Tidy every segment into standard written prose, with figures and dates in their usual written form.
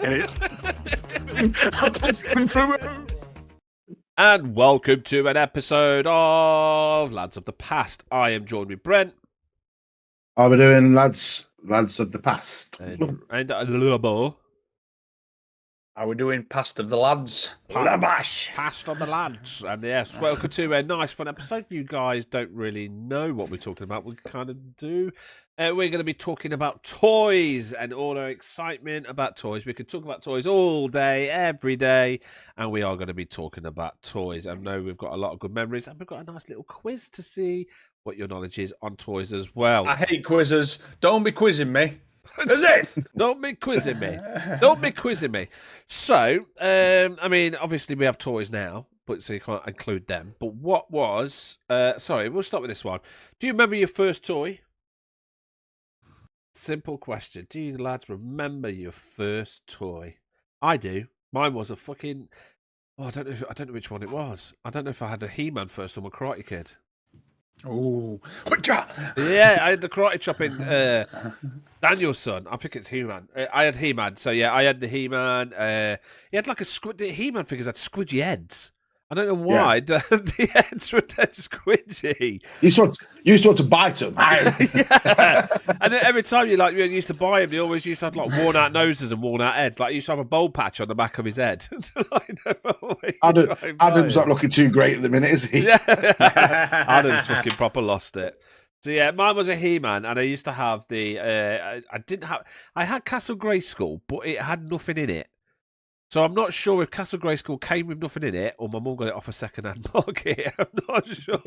And welcome to an episode of Lads of the Past. I am joined with Brent. Are we doing lads of the past? And Labo. Are we doing Past of the Lads? Past of the Lads. And yes, welcome to a nice fun episode. You guys don't really know what we're talking about. We kind of do. We're going to be talking about toys and all our excitement about toys. We could talk about toys all day, every day. And we are going to be talking about toys. I know we've got a lot of good memories. And we've got a nice little quiz to see what your knowledge is on toys as well. I hate quizzes. Don't be quizzing me. As if. Don't be quizzing me. Don't be quizzing me. So, I mean, obviously we have toys now, but so you can't include them. But what was... sorry, we'll start with this one. Do you remember your first toy? Simple question. Do you lads remember your first toy? I do. Mine was a fucking... Oh, I don't know which one it was. I don't know if I had a He-Man first or a Karate Kid. Oh, yeah, I had the karate chop in Daniel's son. I think it's He-Man. I had He-Man, so yeah, I had the He-Man. He had like the He-Man figures had squidgy heads. I don't know why. Yeah. The heads were dead squidgy. You used to bite them. Yeah. And then every time you used to buy him, you always used to have like worn out noses and worn out heads. Like you used to have a bowl patch on the back of his head. Adam's not looking too great at the minute, is he? Yeah. Adam's fucking proper lost it. So yeah, mine was a He-Man, and I used to have the. I had Castle Grayskull, but it had nothing in it. So I'm not sure if Castle Grayskull came with nothing in it, or my mum got it off a second-hand market. I'm not sure.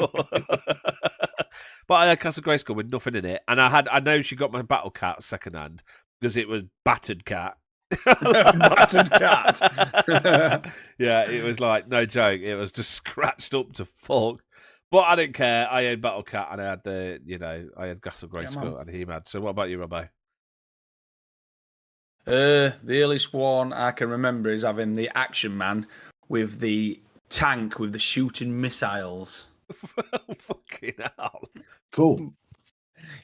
But I had Castle Grayskull with nothing in it, and I know she got my Battle Cat second-hand because it was Battered Cat. Battered Cat. Yeah, it was like no joke. It was just scratched up to fuck. But I didn't care. I had Battle Cat, and I had I had Castle Grayskull and He-Man. So what about you, Robbo? The earliest one I can remember is having the Action Man with the tank with the shooting missiles. Fucking hell. Cool.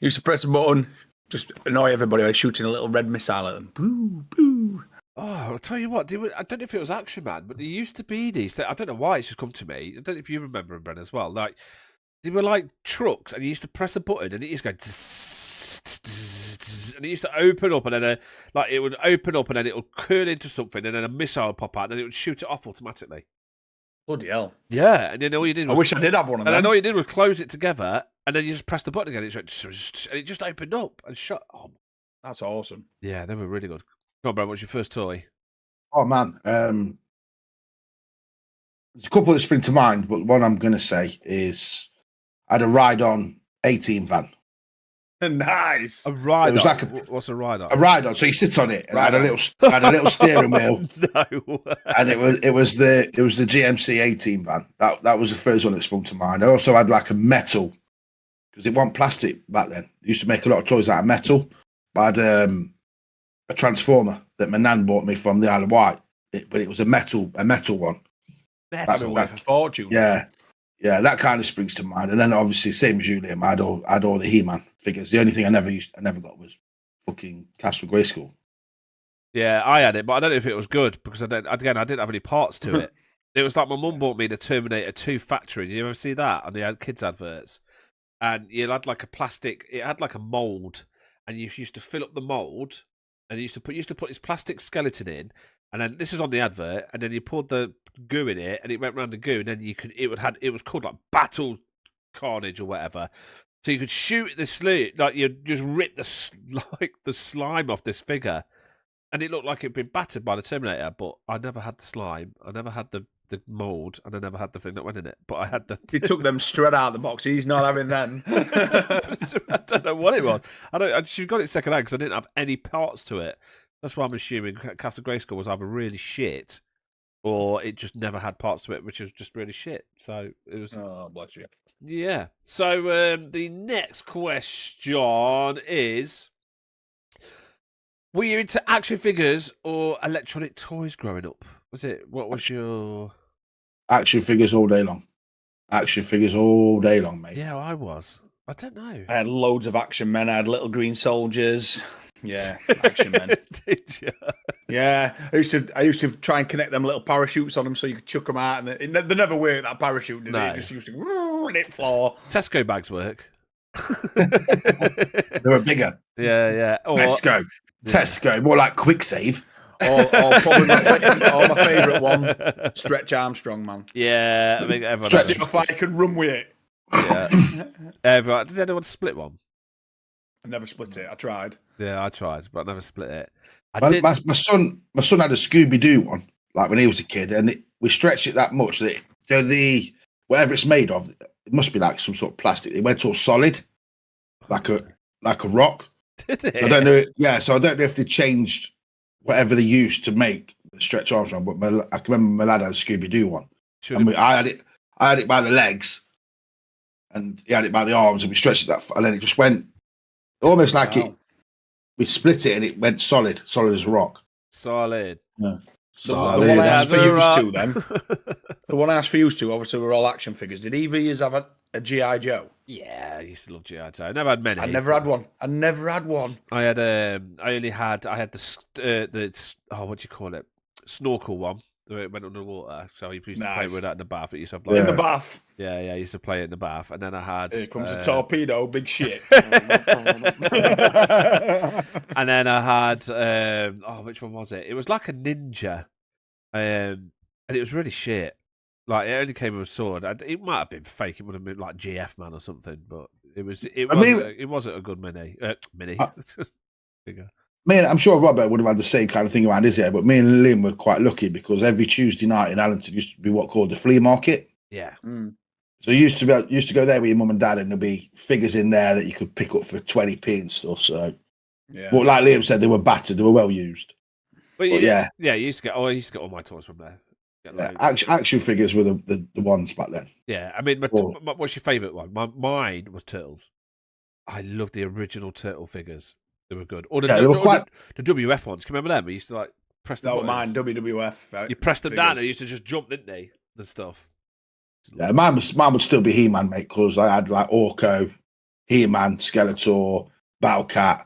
Used to press a button, just annoy everybody by shooting a little red missile at them. Boo, boo. Oh, I'll tell you what. I don't know if it was Action Man, but there used to be these. I don't know why it's just come to me. I don't know if you remember them, Bren, as well. Like they were like trucks, and you used to press a button, and it used to go. And it used to open up, and then it would open up, and then it would curl into something, and then a missile would pop out, and then it would shoot it off automatically. Bloody hell! Yeah, and then all you did was I wish I did have one of them. And all you did was close it together, and then you just press the button again. And it just opened up and shut. Oh, that's awesome. Yeah, they were really good. Come on, bro. What's your first toy? Oh man, there's a couple that spring to mind, but one I'm going to say is I had a ride-on 18 van. Nice. A ride-on? It was like what's a ride-on? A ride-on. So you sit on it, and I had a little steering wheel. No. And it was the GMC 18 van. That was the first one that sprung to mind. I also had like a metal, because it wasn't plastic back then. They used to make a lot of toys out of metal. But I had a transformer that my nan bought me from the Isle of Wight, but it was a metal one. Metal. That fortune. Yeah. Yeah, that kind of springs to mind. And then obviously, same as you, Liam, I had all the He-Man figures. The only thing I never got was fucking Castle Grayskull. Yeah, I had it, but I don't know if it was good because I didn't have any parts to it. It was like my mum bought me the Terminator 2 factory. Did you ever see that on the kids' adverts? And you had like it had like a mold, and you used to fill up the mold, and you used to put this plastic skeleton in, and then this is on the advert, and then you poured the goo in it, and it went around the goo, and then it was called like Battle Carnage or whatever. So you could shoot the slime, like you just rip the slime off this figure, and it looked like it'd been battered by the Terminator. But I never had the slime, I never had the mold, and I never had the thing that went in it. But I had the. He took them straight out of the box. He's not having them. I don't know what it was. She got it second hand because I didn't have any parts to it. That's why I'm assuming Castle Grayskull was either really shit, or it just never had parts to it, which was just really shit. So it was. Oh, bless you. Yeah. So the next question is: were you into action figures or electronic toys growing up? What was your action figures all day long? Action figures all day long, mate. Yeah, I was. I don't know. I had loads of Action Men. I had Little Green Soldiers. Yeah, Action Men. Did you? Yeah, I used to try and connect them little parachutes on them so you could chuck them out, and they never worked, that parachute, did No. it? It just used to hit floor. Tesco bags work. They were bigger. Yeah. Or, Tesco, more like quick save. Probably my favourite one, Stretch Armstrong, man. Yeah, I think everyone. Stretch. See if I could run with it. Yeah, everyone. Did anyone split one? I never split it. I tried. Yeah, I tried, but I never split it. My son had a Scooby Doo one, like when he was a kid, and we stretched it that much that the whatever it's made of, it must be like some sort of plastic. It went all solid, like a rock. Did it? So I don't know. Yeah, so I don't know if they changed whatever they used to make the Stretch Armstrong, but I can remember my lad had a Scooby Doo one. I had it by the legs, and he had it by the arms, and we stretched it and then it just went almost like it. We split it and it went solid as a rock. Solid. Yeah. The one I asked for used to then. The one I asked for used to, obviously, were all action figures. Did either of you have a G.I. Joe? Yeah, I used to love G.I. Joe. I never had many. I never had one. I had I had the what do you call it? Snorkel one. Where it went underwater. So you used to play with that in the bath. It used to have in the bath. Yeah, I used to play it in the bath. And then I had Here comes a torpedo, big shit. And then I had which one was it? It was like a ninja. And it was really shit. Like it only came with a sword. It might have been fake. It would have been like GF Man or something, but it wasn't a good mini. Bigger. Me, I'm sure Robert would have had the same kind of thing around his area, but me and Liam were quite lucky because every Tuesday night in Allington used to be what called the flea market. Yeah. So you used to go there with your mum and dad, and there'd be figures in there that you could pick up for 20p and stuff. So, but like Liam said, they were battered, they were well used. But yeah, you used to get. I used to get all my toys from there. Action figures were the ones back then. Yeah, I mean, what's your favourite one? Mine was Turtles. I love the original Turtle figures. They were good. Or they were quite the WF ones. Can you remember them? We used to like press them. That were mine, WWF. You pressed them down, and they used to just jump, didn't they? And stuff. Yeah, mine would still be He-Man, mate, because I had like Orko, He-Man, Skeletor, Battlecat.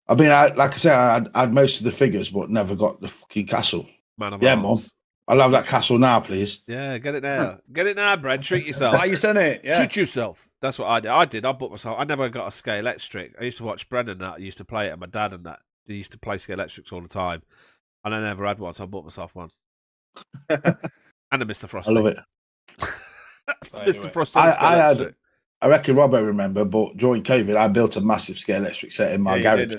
I mean, like I said, I had most of the figures, but never got the fucking castle. Man of Mom. I love that castle now, please. Yeah, get it now. Get it now, Brad. Treat yourself. Why you saying it? Yeah. Treat yourself. That's what I did. I bought myself. I never got a Scale Electric. I used to watch Brendan that. I used to play it, and my dad and that. They used to play Scale Electrics all the time. And I never had one, so I bought myself one. And a Mr. Frosty. I love it. Mr. Frosty. I reckon Robbo remember, but during COVID, I built a massive Scale Electric set in my garage.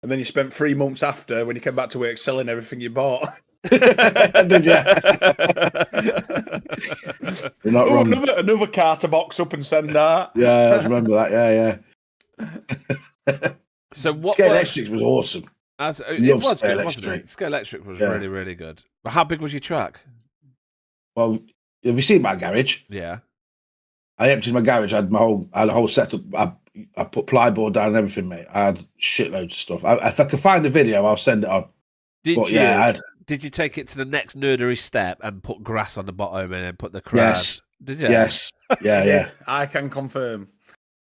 And then you spent 3 months after, when you came back to work, selling everything you bought. Did you? You're not wrong. Another carter box up and send that. Yeah, I remember that. Yeah. So what? Scale Electric was awesome. It was good, wasn't it? Scale Electric was really, really good. But how big was your truck? Well, have you seen my garage? Yeah. I emptied my garage. I had a whole setup. I put plyboard down and everything, mate. I had shitloads of stuff. If I can find the video, I'll send it on. Did you take it to the next nerdery step and put grass on the bottom and then put the crowd? Yes. Did you? Yes. Yeah. I can confirm.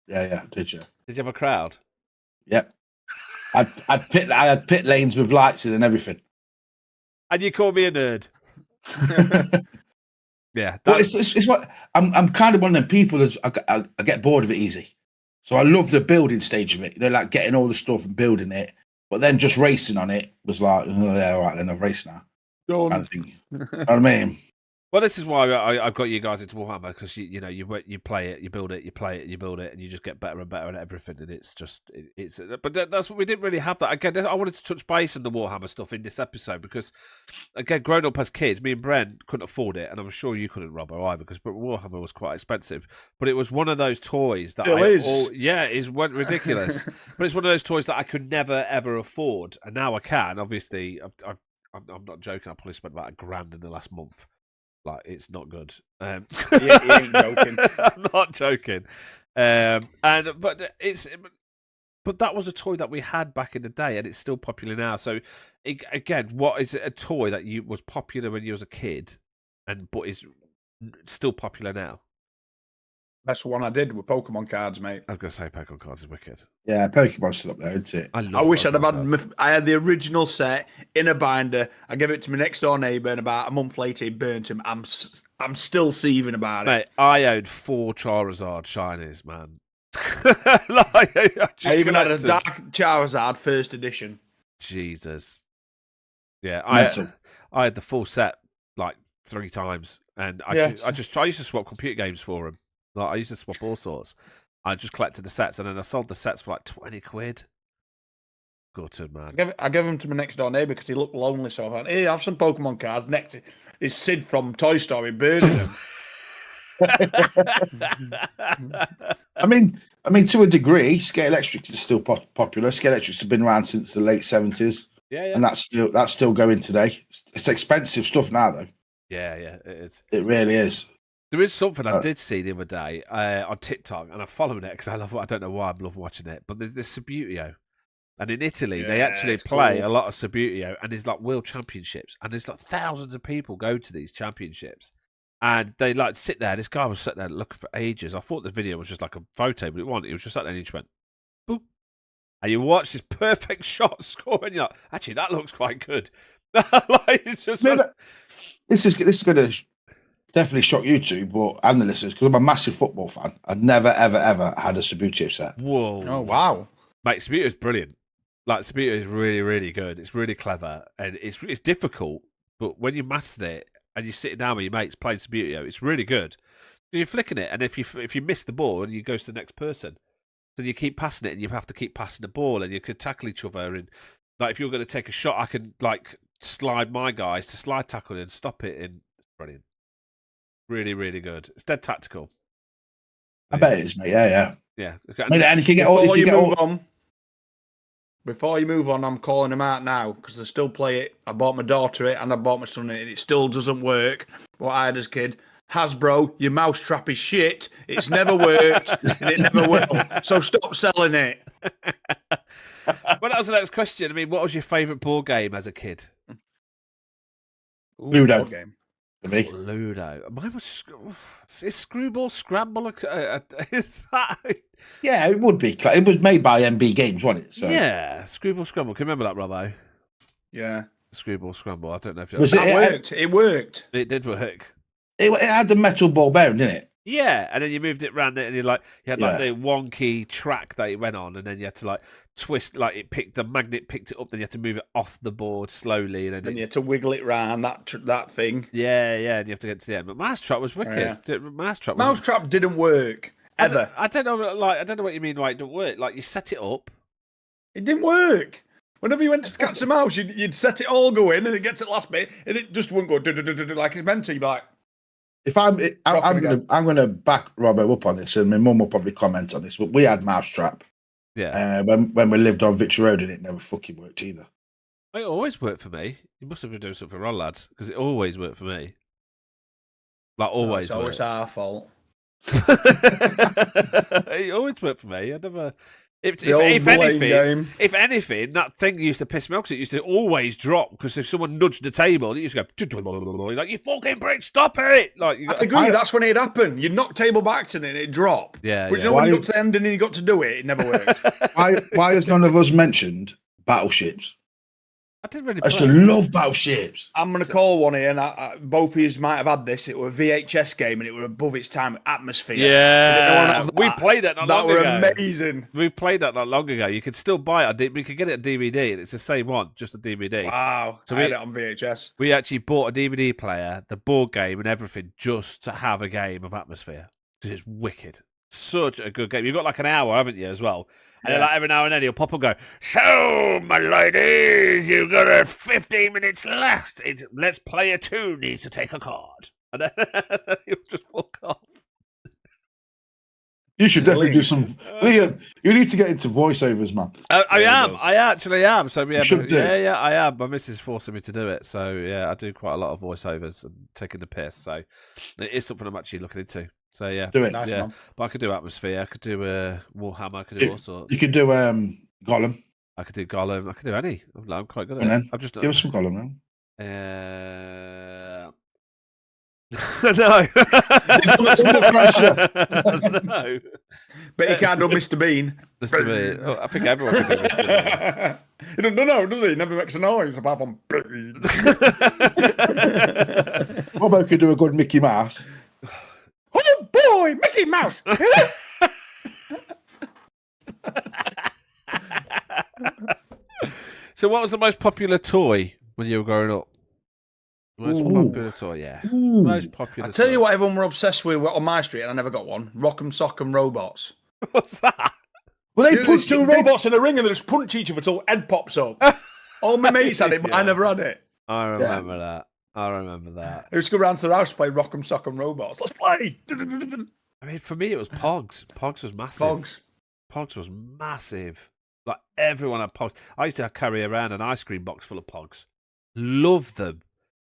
Yeah. Did you? Did you have a crowd? Yep. I had pit lanes with lights in and everything. And you call me a nerd. Yeah. Well, it's what I'm kind of one of them people that I get bored of it easy. So I love the building stage of it, like getting all the stuff and building it. But then just racing on it was like, oh, yeah, all right, then I've raced now. Kind of thing. You know what I mean? Well, this is why I've got you guys into Warhammer, because you play it, you build it, you play it, you build it, and you just get better and better at everything. And it's just But that's what we didn't really have that. Again, I wanted to touch base on the Warhammer stuff in this episode because, again, growing up as kids, me and Brent couldn't afford it, and I'm sure you couldn't, Robbo, either, because Warhammer was quite expensive. But it was one of those toys that it went ridiculous. But it's one of those toys that I could never ever afford, and now I can. Obviously, I'm not joking. I probably spent about $1,000 in the last month. Like, it's not good. You ain't joking. I'm not joking. But that was a toy that we had back in the day, and it's still popular now. So, again, what is a toy that was popular when you was a kid, but is still popular now? Best one I did with Pokemon cards, mate. I was going to say Pokemon cards is wicked. Yeah, Pokemon's still up there, isn't it? I wish I'd have had. cards. I had the original set in a binder. I gave it to my next door neighbour, and about a month later, he burnt him. I'm still seething about it. Mate, I owned 4 Charizard shinies, man. Like, I even had a collected. Dark Charizard first edition. Jesus. Yeah, Mental. I had the full set like 3 times, and I used to swap computer games for them. Like I used to swap all sorts. I just collected the sets, and then I sold the sets for like 20 quid. Gutted, man. I gave them to my next door neighbour because he looked lonely. So I thought, hey, have some Pokemon cards. Next is Sid from Toy Story burning them. I mean, to a degree, Skate Electrics is still popular. Skate Electrics have been around since the late 70s. Yeah. And that's still going today. It's expensive stuff now, though. Yeah, it is. It really is. There is something I did see the other day on TikTok, and I followed it because I don't know why I'm loving watching it, but there's this Subutio. And in Italy, they actually play a lot of Subutio, and there's like world championships, and there's like thousands of people go to these championships, and they like sit there. This guy was sitting there looking for ages. I thought the video was just like a photo, but it wasn't. He was just sat there and he just went, boop. And you watch this perfect shot score, and you're like, actually, that looks quite good. Like, it's just this is going to definitely shock you two, and the listeners, because I'm a massive football fan. I've never, ever, ever had a Subutio set. Whoa. Oh, wow. Mate, Subutio is brilliant. Like, Subutio is really, really good. It's really clever, and it's difficult, but when you master it and you're sitting down with your mates playing Subutio, it's really good. You're flicking it, and if you miss the ball, you go to the next person. So you keep passing it, and you have to keep passing the ball, and you can tackle each other. And like, if you're going to take a shot, I can like slide my guys to slide tackle and stop it. And it's brilliant, really, really good. It's dead tactical. I bet it is, mate. Yeah. Okay. I mean, and you can get Before you move on, I'm calling them out now because I still play it. I bought my daughter it and I bought my son it, and it still doesn't work. What I had as a kid. Hasbro, your mousetrap is shit. It's never worked, and it never will. So stop selling it. Well, that was the next question. I mean, what was your favourite board game as a kid? Ludo. Board game. For me. Ludo. Mine was. Is Screwball Scramble? Is that? Yeah, it would be. It was made by MB Games, wasn't it? So. Yeah, Screwball Scramble. Can you remember that, Robbo? Yeah. Screwball Scramble. I don't know if Was that worked. It worked. It did work. It had the metal ball bearing, didn't it? Yeah, and then you moved it around it, and you had like the wonky track that it went on, and then you had to like twist, like the magnet picked it up, then you had to move it off the board slowly, and then you had to wiggle it round that thing. Yeah, and you have to get to the end. But Mousetrap was wicked. Yeah. Mousetrap didn't work ever. I don't know what you mean. Like, it didn't work. Like, you set it up. It didn't work. Whenever you went to catch a mouse, you'd set it all going, and it gets to the last bit, and it just wouldn't go like it's meant to. You'd be like. If I'm gonna back Robbo up on this, and my mum will probably comment on this, but we had Mousetrap. Yeah. When we lived on Victory Road, and it never fucking worked either. It always worked for me. You must have been doing something wrong, lads, because it always worked for me. Like, always. It's always our fault. It always worked for me. I never. If anything, that thing used to piss me off because it used to always drop. Because if someone nudged the table, it used to go like, "You fucking prick, stop it!" Like, I agree. That's when it happened. You knock table back to it, and it dropped. Yeah. But you know when you got to the end and you got to do it, it never worked. Why has none of us mentioned battleships? I didn't really. I used to love battleships. I'm going to call one here, and both of you might have had this. It was a VHS game, and it was above its time. Atmosphere. Yeah, we played that not long ago. That were amazing. We played that not long ago. You could still buy it. We could get it on DVD, and it's the same one, just a DVD. Wow. So we had it on VHS. We actually bought a DVD player, the board game, and everything just to have a game of Atmosphere. Because it's wicked. Such a good game. You've got like an hour, haven't you, as well? And then like every now and then he'll pop up and go, "So, my ladies, you've got 15 minutes left. Let's play a two needs to take a card." And then he'll just fuck off. You should definitely do some. Liam, you need to get into voiceovers, man. I am. I actually am. So yeah, I am. My missus is forcing me to do it. So yeah, I do quite a lot of voiceovers and taking the piss. So it is something I'm actually looking into. So yeah, do it. Nice, yeah, man. but I could do Atmosphere. I could do Warhammer. I could do all sorts. You could do Gollum. I could do Gollum. I could do any. I'm quite good at And it. then I'm just give us some Gollum now. No. He's under pressure. No. Bet he can't do Mr. Bean. Mr. Bean. Oh, I think everyone can do Mr. Bean. He doesn't know, does he? He never makes a noise apart from Bean. Robbo could do a good Mickey Mouse. Oh boy, Mickey Mouse. So, what was the most popular toy when you were growing up? Most popular toy, yeah. Most popular. I tell you what, everyone were obsessed with on my street, and I never got one. Rock'em Sock'em robots. What's that? Well, they There's put two robots in a ring, and they just punch each other till head pops up. All my mates had it, but I never had it. I remember that. I remember that. I used to go round to the house to play Rock'em Sock'em robots. Let's play. I mean, for me, it was Pogs. Pogs was massive. Pogs was massive. Like, everyone had Pogs. I used to carry around an ice cream box full of Pogs. Loved them.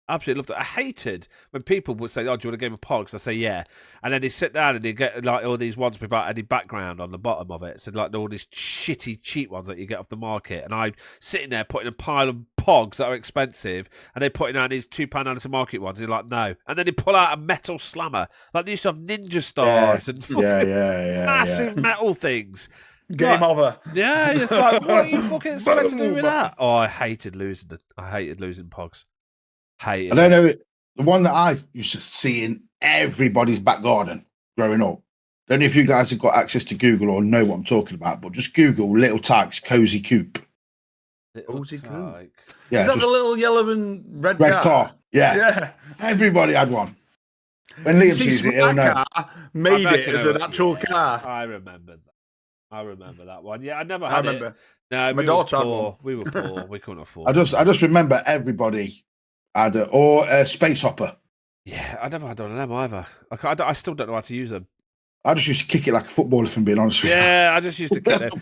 Absolutely loved it. I hated when people would say, "Oh, do you want a game of Pogs?" I say, "Yeah," and then they sit down and they get like all these ones without any background on the bottom of it. So like all these shitty, cheap ones that you get off the market. And I'm sitting there putting a pile of Pogs that are expensive, and they're putting out these £2 out of market ones. And you're like, no. And then they pull out a metal slammer. Like they used to have Ninja Stars and fucking massive metal things. Game over. Yeah, it's like, what are you fucking supposed to do with that? Oh, I hated losing it. I hated losing Pogs. I don't know. The one that I used to see in everybody's back garden growing up. Don't know if you guys have got access to Google or know what I'm talking about, but just Google Little Tykes Cozy Coop. Cozy Coop. Yeah, is that the little yellow and red car? Yeah. Everybody had one. When Liam sees it, he'll know. Made it as an actual car. I remember that. I remember that one. Yeah, I never had it. No, my daughter had one. We were poor. We couldn't afford. I just remember everybody had a space hopper. Yeah, I never had one of them either. I still don't know how to use them. I just used to kick it like a football, if I'm being honest with you. Yeah, I just used to kick it.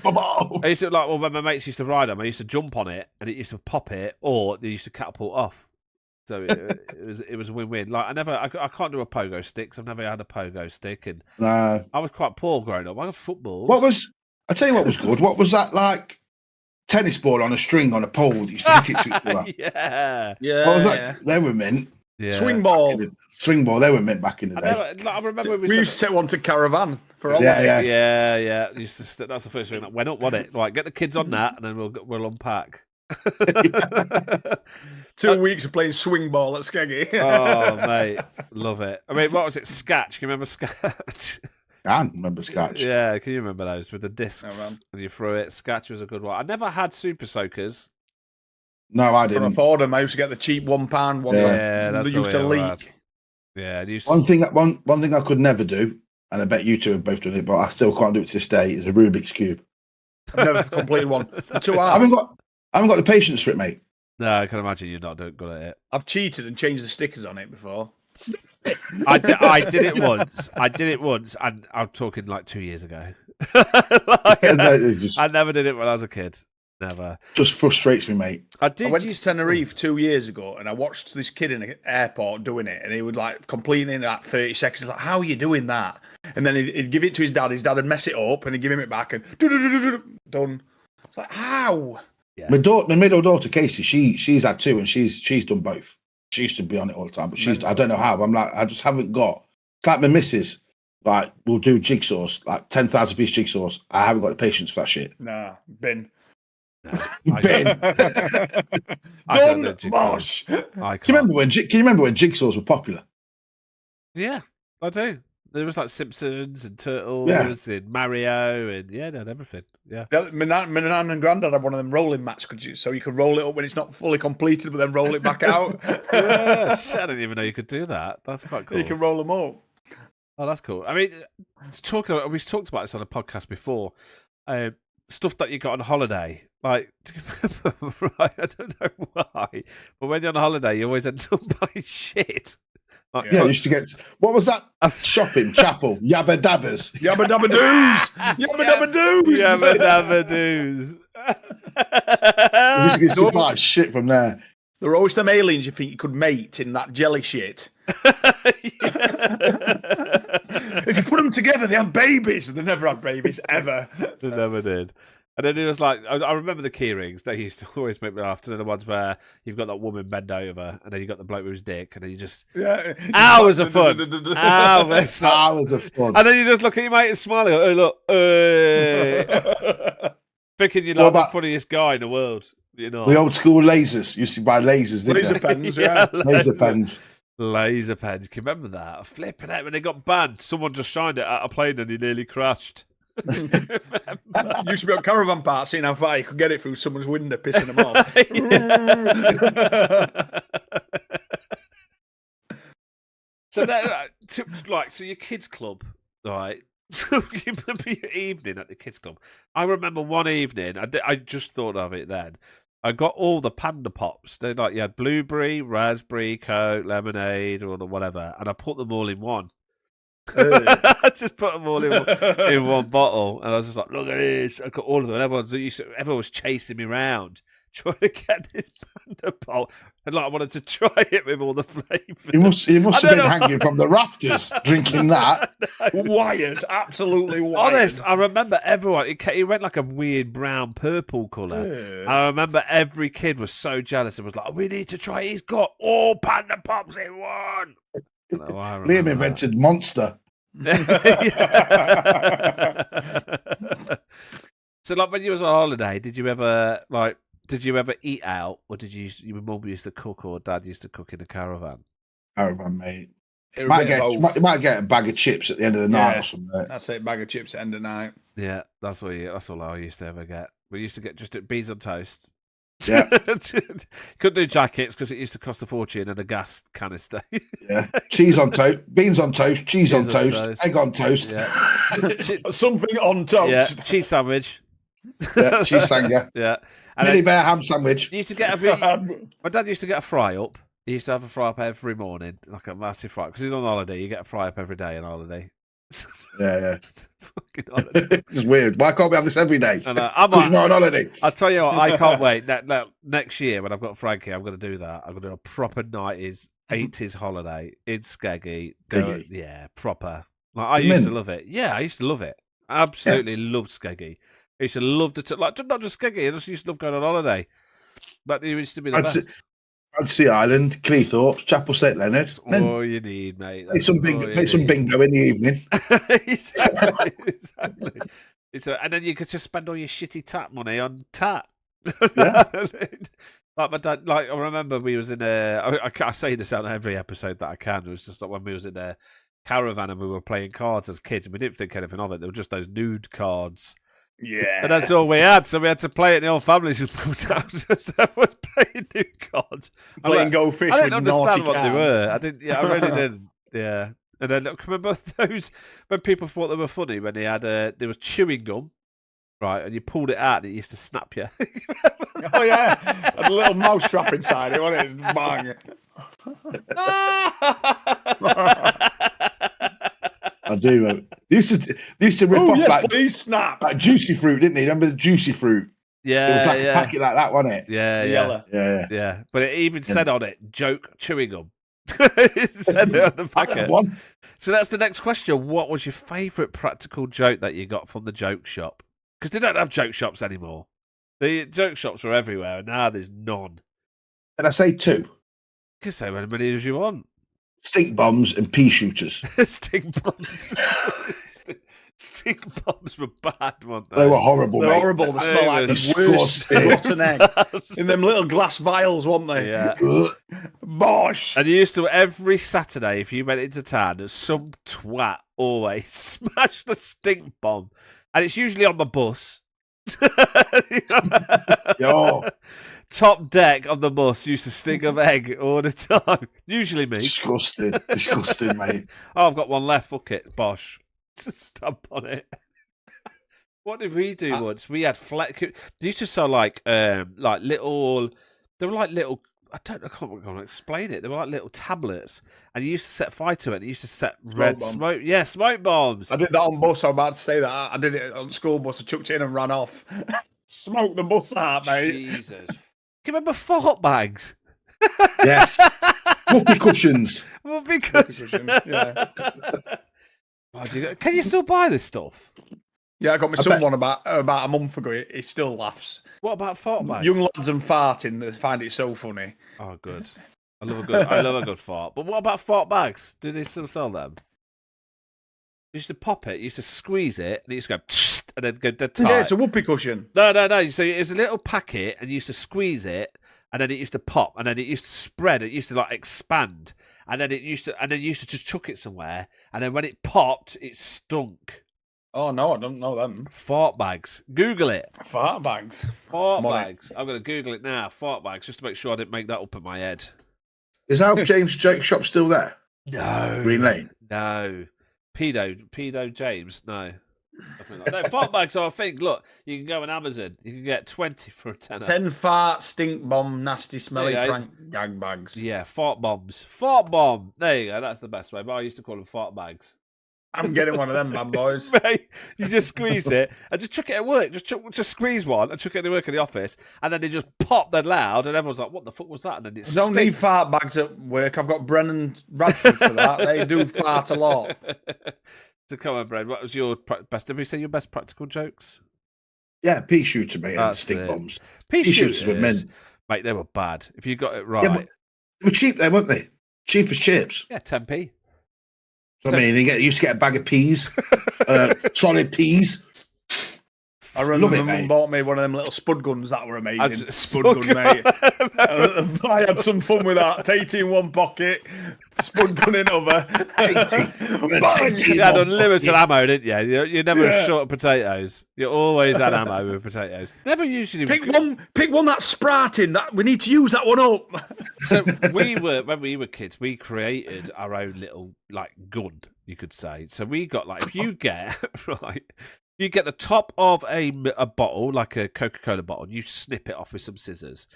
I used to when my mates used to ride them, I used to jump on it and it used to pop it, or they used to catapult off. So it was a win-win. Like I can't do a pogo stick. So I've never had a pogo stick, and I was quite poor growing up. I had footballs. I tell you what was good. What was that like? Tennis ball on a string on a pole. You used to hit it to each other. Yeah. What was that? They were mint. Yeah. Swing ball. Swing ball. They were mint back in the day. I remember we used to take one to Caravan for all. Yeah. That's the first thing that went up, wasn't it? Like, get the kids on that, and then we'll unpack. 2 weeks of playing swing ball at Skeggy. Oh, mate, love it. I mean, what was it? Scatch. Can you remember Scatch? I remember Scatch. Yeah, can you remember those with the discs and you threw it? Scatch was a good one. I never had Super Soakers. No, I didn't. I afford them. I used to get the cheap £1 ones. Yeah, that's they used to leak. Yeah, one thing I could never do, and I bet you two have both done it, but I still can't do it to this day, is a Rubik's Cube. I've never completed one. Too hard. I haven't got the patience for it, mate. No, I can imagine you're not good at it. I've cheated and changed the stickers on it before. I did it once. And I'm talking like 2 years ago. I never did it when I was a kid. Never. Just frustrates me, mate. I went to Tenerife 2 years ago, and I watched this kid in an airport doing it, and he would like completing in like 30 seconds. Like, how are you doing that? And then he'd give it to his dad. His dad would mess it up, and he'd give him it back, and done. It's like, how? Yeah. My middle daughter Casey, she's had two, and she's done both. She used to be on it all the time, but I don't know how. I'm like, I just haven't got. It's like my missus, like, we'll do jigsaws, like 10,000 piece jigsaws. I haven't got the patience for that shit. Nah, bin. No, bin. Done, mosh. Can you remember when jigsaws were popular? Yeah, I do. There was like Simpsons and Turtles and Mario and they had everything. Yeah. My nan and granddad had one of them rolling mats, so you could roll it up when it's not fully completed, but then roll it back out. I didn't even know you could do that. That's quite cool. You can roll them up. Oh, that's cool. I mean, we've talked about this on a podcast before. Stuff that you got on holiday. Like, do you remember? Right, I don't know why, but when you're on holiday, you always end up buying shit. Like, I used to get. What was that? Shopping chapel. Yabba dabbers. Yabba dabba doos. Yabba dabba doos. Yabba dabba doos. I used to get some bad shit from there. There were always some aliens you think you could mate in that jelly shit. If you put them together, they have babies. They never had babies ever. They never did. And then it was like, I remember the key rings. They used to always make me laugh. And then the ones where you've got that woman bend over, and then you got the bloke with his dick, and then you just hours of fun, hours of fun. And then you just look at your mate and smile. Oh look, thinking you're like the funniest guy in the world. You know, the old school lasers. Used to buy lasers, didn't laser they? pens, yeah. Laser pens. Laser pens. Can you remember that? Flipping out when they got banned. Someone just shined it at a plane and he nearly crashed. Used to be on caravan parks, seeing how far you could get it through someone's window, pissing them off. So that, so your kids' club, right? You remember your evening at the kids' club? I remember one evening. I just thought of it then. I got all the Panda Pops. They like you had blueberry, raspberry, Coke, lemonade, or whatever, and I put them all in one. I just put them all in one bottle, and I was just like, "Look at this!" I got all of them. And everyone was chasing me around trying to get this Panda Pop, and like I wanted to try it with all the flavours. You must have been hanging from the rafters drinking that. Wired, absolutely wired. Honest, I remember everyone. It went like a weird brown purple colour. I remember every kid was so jealous and was like, "We need to try it. He's got all Panda Pops in one." Liam invented Monster. So, like, when you was on holiday, did you ever eat out, or did your mum used to cook, or dad used to cook in the caravan? Caravan, mate. You might get a bag of chips at the end of the night or something. That's it, bag of chips at the end of the night. Yeah, that's all I used to ever get. We used to get just beans on toast. Yeah. Couldn't do jackets because it used to cost a fortune and a gas canister. Yeah. Cheese on toast, beans on toast, cheese on toast, egg on toast. Yeah. Something on toast. Yeah. Cheese sandwich. Yeah, cheese sanger. Yeah. And Mini bear ham sandwich. You used to get my dad used to get a fry up. He used to have a fry up every morning, like a massive fry. Because he's on holiday, you get a fry up every day on holiday. Yeah. Fucking holiday. It's weird. Why can't we have this every day? I'm not on holiday. I'll tell you what, I can't wait. Next year when I've got Frankie, I'm going to do that. I'm going to do a proper 80's holiday in Skeggy. Yeah, proper. Like, I used to love it. Yeah, I used to love it. Absolutely loved Skeggy. I used to love not just Skeggy. I just used to love going on holiday. That used to be the best. Sea Island, Cleethorpes, Chapel St Leonard. All you need, mate. Play some bingo in the evening. Exactly. And then you could just spend all your shitty tap money on tap. Yeah. Like my dad, I remember we was in I say this out of every episode that I can. It was just like when we was in a caravan and we were playing cards as kids and we didn't think anything of it. There were just those nude cards. Yeah. And that's all we had, so we had to play it in the old families. Just everyone's playing new cards. Playing Go Fish. I didn't understand what they were. I really didn't. Yeah. And then remember those when people thought they were funny when they had there was chewing gum, right? And you pulled it out and it used to snap you. Oh yeah, had a little mouse trap inside it, wasn't it? Bang. I do. They used to rip off that. Please snap. That juicy fruit, didn't they? Remember the juicy fruit? Yeah, it was like a packet like that, wasn't it? Yeah, yellow. Yeah. But it even said on it, "Joke chewing gum." It said it on the packet. So that's the next question. What was your favourite practical joke that you got from the joke shop? Because they don't have joke shops anymore. The joke shops were everywhere, and now there's none. Can I say two? You can say as many as you want. Stink bombs and pea shooters. Stink bombs. Stink bombs were bad, weren't they? They were horrible. They're horrible. They smell like the worst rotten egg. In them little glass vials, weren't they? Yeah. Bosh. And you used to, every Saturday, if you went into town, some twat always smash the stink bomb. And it's usually on the bus. Yo. Top deck of the bus used to stink of egg all the time. Usually me. Disgusting, mate. Oh, I've got one left. Fuck it. Bosh. Stamp on it. What did we do once? We had they used to sell like little. They were like little. I can't explain it. They were like little tablets, and you used to set fire to it. And you used to set red smoke. Yeah, smoke bombs. I did that on bus. I'm about to say that. I did it on the school bus. I chucked it in and ran off. Smoked the bus out, mate. Jesus. Can you remember fart bags? Yes. Whoopee cushions. Whoopee cushions. Yeah. Can you still buy this stuff? Yeah, I got my son one about a month ago. He still laughs. What about fart bags? Young lads and farting, they find it so funny. Oh, good. I love a good fart. But what about fart bags? Do they still sell them? You used to pop it, you used to squeeze it, and it used to go, and then go dead tight. Yeah, it's a whoopee cushion. No. So it's a little packet, and you used to squeeze it, and then it used to pop, and then it used to spread. It used to like expand, and then you used to just chuck it somewhere, and then when it popped, it stunk. Oh no, I don't know them. Fart bags. Google it. Fart bags. Fart bags. I'm going to Google it now. Fart bags, just to make sure I didn't make that up in my head. Is Alf James Jake shop still there? No. Green Lane? No. Pedo James? No. No, fart bags are a thing. Look, you can go on Amazon. You can get 20 for a tenner. 10 fart, stink bomb, nasty, smelly prank gag bags. Yeah, fart bombs. Fart bomb. There you go. That's the best way. But I used to call them fart bags. I'm getting one of them, bad boys. Mate, you just squeeze it and just chuck it at work. Just squeeze one and chuck it at work in the office, and then they just pop that loud, and everyone's like, "What the fuck was that?" And then it's. I don't need fart bags at work. I've got Brennan Radford for that. They do fart a lot. So come on, Brad. What was your best? Have you seen your best practical jokes? Yeah, pea shooter, mate, and That's stink it. bombs. Pea shooters were men. Mate, they were bad. If you got it right. Yeah, but they were cheap there, weren't they? Cheap as chips. Yeah, 10p. So, I mean, you used to get a bag of peas, solid peas. I remember my mum bought me one of them little spud guns that were amazing. Spud gun, mate. I had some fun with that. 80 in one pocket, spud gun in other. 80. You had unlimited ammo, didn't you? You're never short of potatoes. You always had ammo with potatoes. Never usually. Pick one that's sprouting. That we need to use that one up. So when we were kids, we created our own little like gun, you could say. So we got like if you get right. You get the top of a bottle, like a Coca-Cola bottle, and you snip it off with some scissors.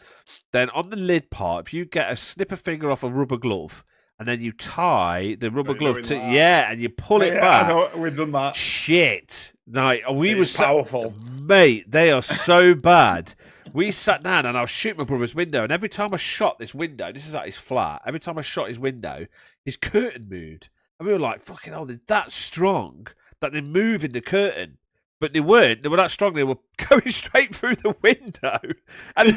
Then on the lid part, if you snip a finger off a rubber glove, and then you tie the rubber glove to and you pull it back. I know, we've done that. Shit, like we were powerful, mate. They are so bad. We sat down and I was shooting my brother's window, and every time I shot this window, this is at his flat. Every time I shot his window, his curtain moved, and we were like, "Fucking hell, they're that strong that they move in the curtain." But they weren't. They were that strong. They were going straight through the window. And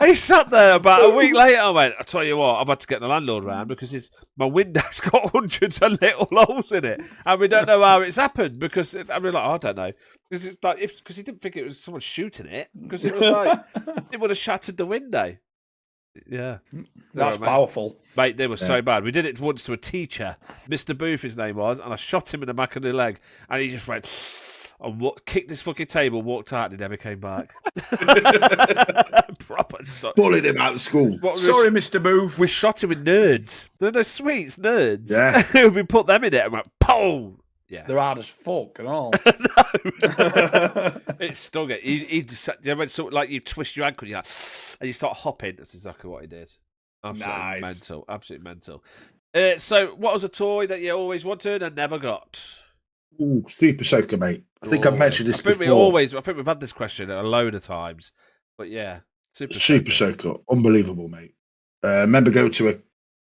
he sat there about a week later. I went, I tell you what, I've had to get the landlord round because my window's got hundreds of little holes in it, and we don't know how it's happened. Because I mean, like, I don't know. Because it's like because he didn't think it was someone shooting it. Because it was like it would have shattered the window. Yeah, that's powerful, mate. They were so bad. We did it once to a teacher, Mr. Booth, his name was, and I shot him in the back of the leg, and he just went and kicked this fucking table, walked out, and he never came back. Proper stuff. Bullied him out of school. Sorry, Mr. Booth. We shot him with nerds. They're no sweets, nerds. Yeah, we put them in it and went, "Pow!" Yeah, they're hard as fuck and all. It stung it. He just like you twist your ankle, and you start hopping. That's exactly what he did. Absolutely mental. Absolutely mental. So, what was a toy that you always wanted and never got? Ooh, Super Soaker, mate. I think I've mentioned this before. I think we've had this question a load of times. But yeah, Super Soaker. Unbelievable, mate. I remember going to a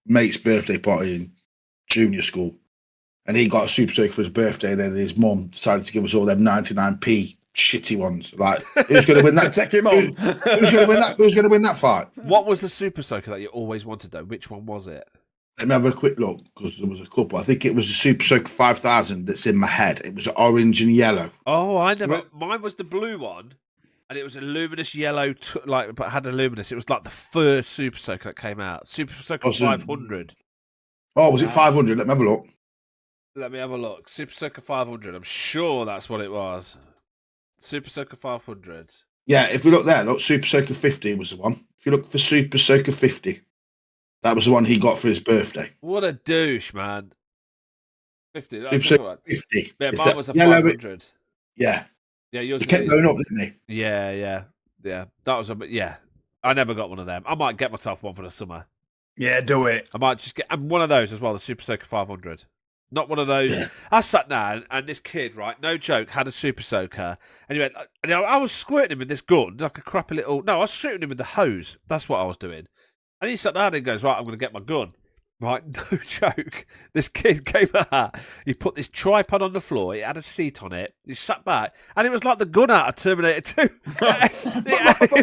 mate's birthday party in junior school, and he got a Super Soaker for his birthday, and then his mum decided to give us all them 99p shitty ones. Like, who's going to win that? Take him on. Who's going to win that? Who's going to win that fight? What was the Super Soaker that you always wanted, though? Which one was it? Let me have a quick look, because there was a couple. I think it was a Super Soaker 5000 that's in my head. It was orange and yellow. Oh, mine was the blue one, and it was a luminous yellow, but had a luminous. It was like the first Super Soaker that came out. Super Soaker 500. Oh, was it 500? Let me have a look. Let me have a look. Super Soaker 500. I'm sure that's what it was. Super Soaker 500. Yeah, if we look there, look, Super Soaker 50 was the one. If you look for Super Soaker 50, that was the one he got for his birthday. What a douche, man. 50. Super Soaker 50. Yeah, mine was a 500. Yeah. Yeah, yours kept going up, didn't he? Yeah. That was I never got one of them. I might get myself one for the summer. Yeah, do it. I might just get one of those as well, the Super Soaker 500. Not one of those. Yeah. I sat down and this kid, right, no joke, had a Super Soaker. And he went, I was squirting him with this gun, like a crappy little. No, I was shooting him with the hose. That's what I was doing. And he sat down and goes, right, I'm going to get my gun. right? No joke. This kid came out. He put this tripod on the floor. It had a seat on it. He sat back, and it was like the gun out of Terminator 2.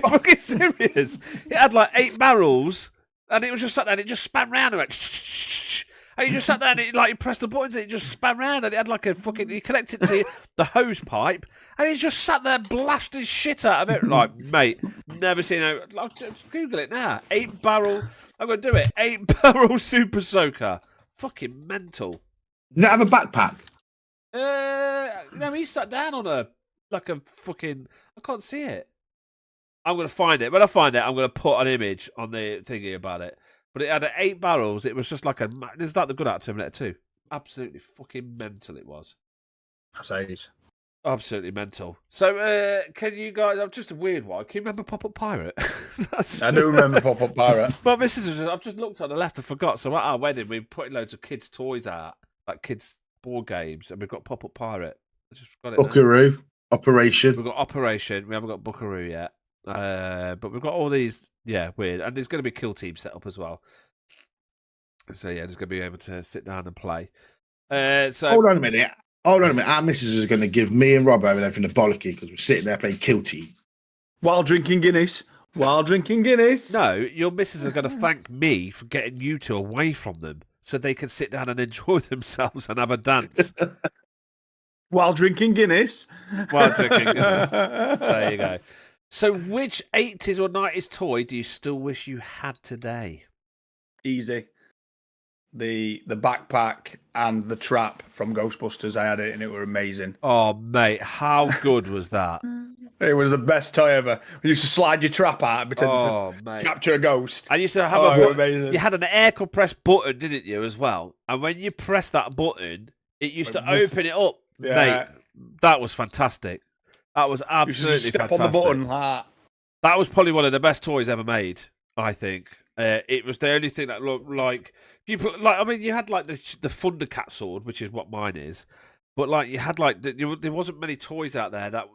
Fucking serious. It had like 8 barrels, and it was just sat there. And it just span round and went. Shh. And you just sat there and it, like you pressed the buttons and it just span round and it had like a fucking. You connected to the hose pipe and he just sat there blasting shit out of it. Like, mate, never seen it. Just Google it now. 8-barrel. I'm going to do it. 8-barrel super soaker. Fucking mental. Did it have a backpack? He sat down on a fucking. I can't see it. I'm going to find it. When I find it, I'm going to put an image on the thingy about it. But it had 8 barrels. It was just like it's like the gun out of Terminator 2. Absolutely fucking mental it was. Crazes. Absolutely mental. So, can you guys? I'm just a weird one. Can you remember Pop-Up Pirate? I do remember Pop-Up Pirate. Well, I've just looked on the left. I forgot. So at our wedding, we put loads of kids' toys out, like kids' board games, and we've got Pop-Up Pirate. I just got it. Buckaroo. Operation. We've got Operation. We haven't got Buckaroo yet. But we've got all these, weird. And there's going to be Kill Team set up as well. So, yeah, there's going to be able to sit down and play. So Hold on a minute. Our missus is going to give me and Rob everything a bollocky because we're sitting there playing Kill Team. While drinking Guinness. No, your missus are going to thank me for getting you two away from them so they can sit down and enjoy themselves and have a dance. While drinking Guinness. There you go. So, which 80s or 90s toy do you still wish you had today? Easy. The backpack and the trap from Ghostbusters. I had it and it were amazing. Oh, mate, how good was that? It was the best toy ever. You used to slide your trap out and pretend to capture a ghost. I used to have amazing. You had an air compressed button, didn't you, as well? And when you press that button, it used to open it up. Yeah. Mate, that was fantastic. That was absolutely fantastic. On the button. That was probably one of the best toys ever made, I think. It was the only thing that looked like you had like the Thundercat sword, which is what mine is, but like you had like there wasn't many toys out there that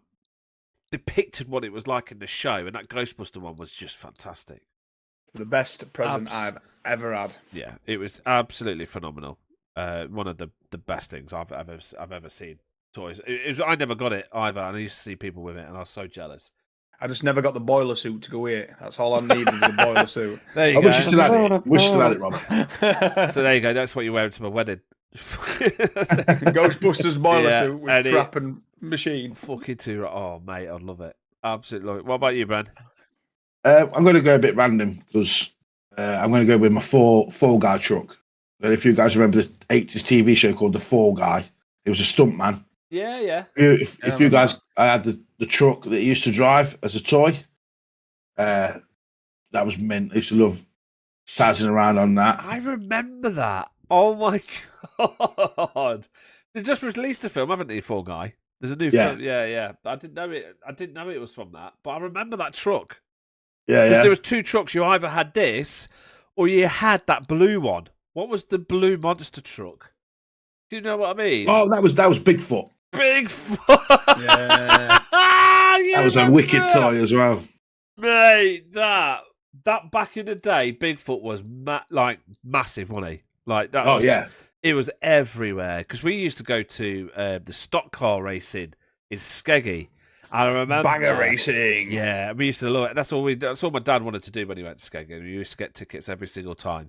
depicted what it was like in the show, and that Ghostbuster one was just fantastic. The best present I've ever had. Yeah, it was absolutely phenomenal. One of the best things I've ever seen. Toys. I never got it either, and I used to see people with it, and I was so jealous. I just never got the boiler suit to go with it. That's all I needed was the boiler suit. There you go. Wish you still had it. Wish you still had it, Rob. So there you go. That's what you're wearing to my wedding. Ghostbusters boiler suit with trap and machine. Fucking too. Oh, mate, I'd love it. Absolutely love it. What about you, Bran? I'm going to go a bit random because I'm going to go with my Fall Guy truck. And if you guys remember the 80s TV show called The Fall Guy, it was a stuntman. Yeah. If you guys, I had the truck that he used to drive as a toy. That was mint. I used to love tazzing around on that. I remember that. Oh my god! They just released a film, haven't they? Fall Guy. There's a new film. Yeah. I didn't know it was from that, but I remember that truck. Yeah. There was 2 trucks. You either had this, or you had that blue one. What was the blue monster truck? Do you know what I mean? Oh, that was Bigfoot. Bigfoot. Yeah. That was a wicked toy as well. Mate, that back in the day, Bigfoot was massive, wasn't he? Like that. Oh yeah. It was everywhere because we used to go to the stock car racing in Skeggy. I remember banger racing. Yeah, we used to love it. That's all my dad wanted to do when he went to Skeggy. We used to get tickets every single time.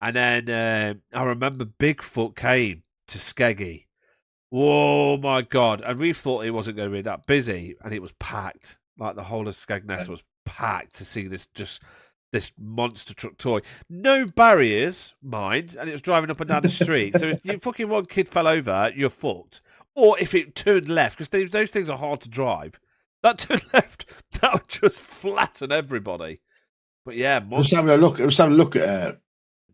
And then I remember Bigfoot came to Skeggy. Whoa, my God. And we thought it wasn't going to be that busy, and it was packed. Like the whole of Skegness was packed to see this monster truck toy. No barriers, mind, and it was driving up and down the street. So if you fucking one kid fell over, you're fucked. Or if it turned left, because those things are hard to drive. That turned left, that would just flatten everybody. But yeah, Let's have a look at a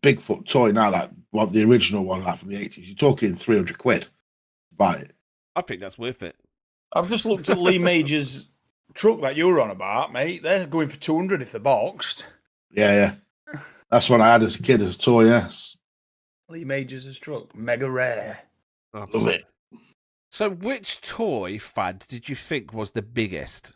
Bigfoot toy now, like the original one, like from the 80s. You're talking 300 quid. Buy it. I think that's worth it. I've just looked at Lee Major's truck that you were on about, mate. They're going for 200 if they're boxed. Yeah. That's what I had as a kid as a toy, yes. Lee Major's truck. Mega rare. Love it. So which toy fad did you think was the biggest?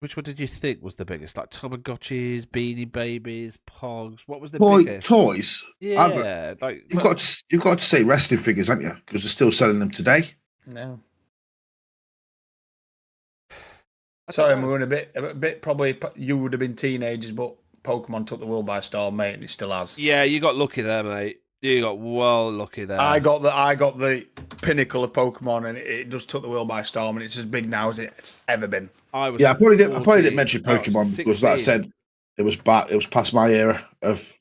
Which one did you think was the biggest? Like Tamagotchis, Beanie Babies, Pogs. What was the Toy, biggest? toys. Yeah, like You've got to say wrestling figures, haven't you? Because they're still selling them today. No. I Sorry, don't I'm know. going a bit. Probably you would have been teenagers, but Pokemon took the world by storm, mate, and it still has. Yeah, you got lucky there, mate. You got well lucky there. I got the pinnacle of Pokemon, and it just took the world by storm, and it's as big now as it's ever been. I was. Yeah, I probably didn't 40, mention I was Pokemon because, like I 16. said, it was past my era of